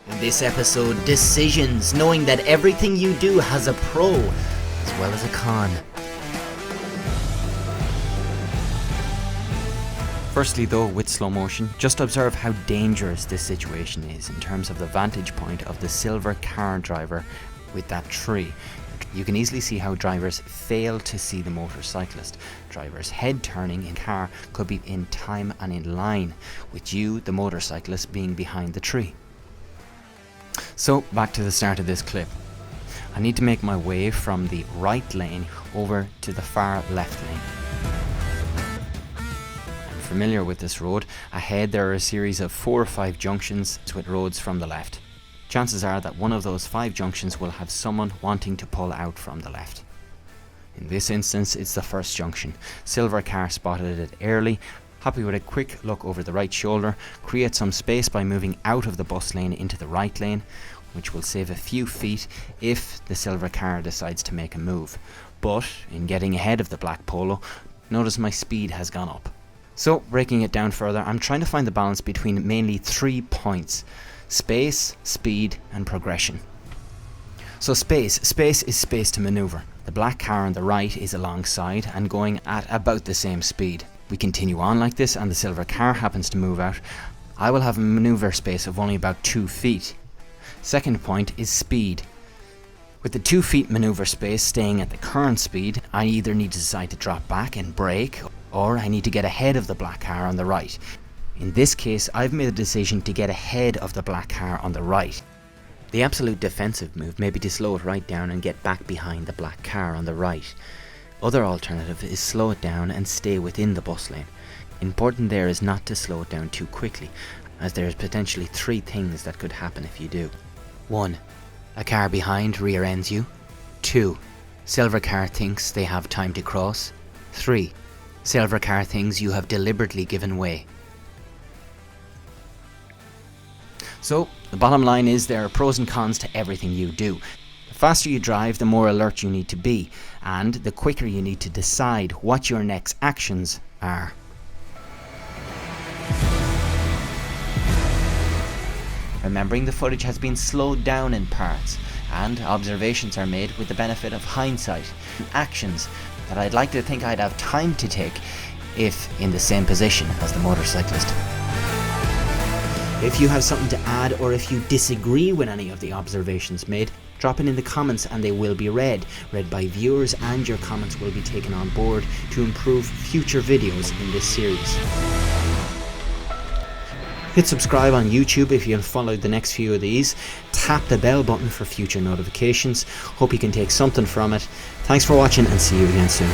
In this episode, decisions, knowing that everything you do has a pro as well as a con. Firstly though, with slow motion, just observe how dangerous this situation is in terms of the vantage point of the silver car driver with that tree. You can easily see how drivers fail to see the motorcyclist. Drivers' head turning in car could be in time and in line with you, the motorcyclist, being behind the tree. So back to the start of this clip. I need to make my way from the right lane over to the far left lane. I'm familiar with this road. Ahead there are a series of 4 or 5 junctions with roads from the left. Chances are that one of those 5 junctions will have someone wanting to pull out from the left. In this instance, it's the first junction. Silver car spotted it early, happy with a quick look over the right shoulder, create some space by moving out of the bus lane into the right lane, which will save a few feet if the silver car decides to make a move. But in getting ahead of the black polo, notice my speed has gone up. So breaking it down further, I'm trying to find the balance between mainly 3 points: space, speed and progression. So space is space to maneuver. The black car on the right is alongside and going at about the same speed. We continue on like this and the silver car happens to move out. I will have a maneuver space of only about 2 feet. Second point is speed. With the 2 feet maneuver space staying at the current speed, I either need to decide to drop back and brake, or I need to get ahead of the black car on the right. In this case, I've made a decision to get ahead of the black car on the right. The absolute defensive move may be to slow it right down and get back behind the black car on the right. Other alternative is slow it down and stay within the bus lane. Important there is not to slow it down too quickly, as there is potentially 3 things that could happen if you do. 1. A car behind rear ends you. 2. Silver car thinks they have time to cross. 3. Silver car thinks you have deliberately given way. So, the bottom line is there are pros and cons to everything you do. The faster you drive, the more alert you need to be, and the quicker you need to decide what your next actions are. Remembering the footage has been slowed down in parts, and observations are made with the benefit of hindsight, actions that I'd like to think I'd have time to take if in the same position as the motorcyclist. If you have something to add, or if you disagree with any of the observations made, drop it in the comments and they will be read by viewers, and your comments will be taken on board to improve future videos in this series. Hit subscribe on YouTube if you have followed the next few of these. Tap the bell button for future notifications. Hope you can take something from it. Thanks for watching and see you again soon.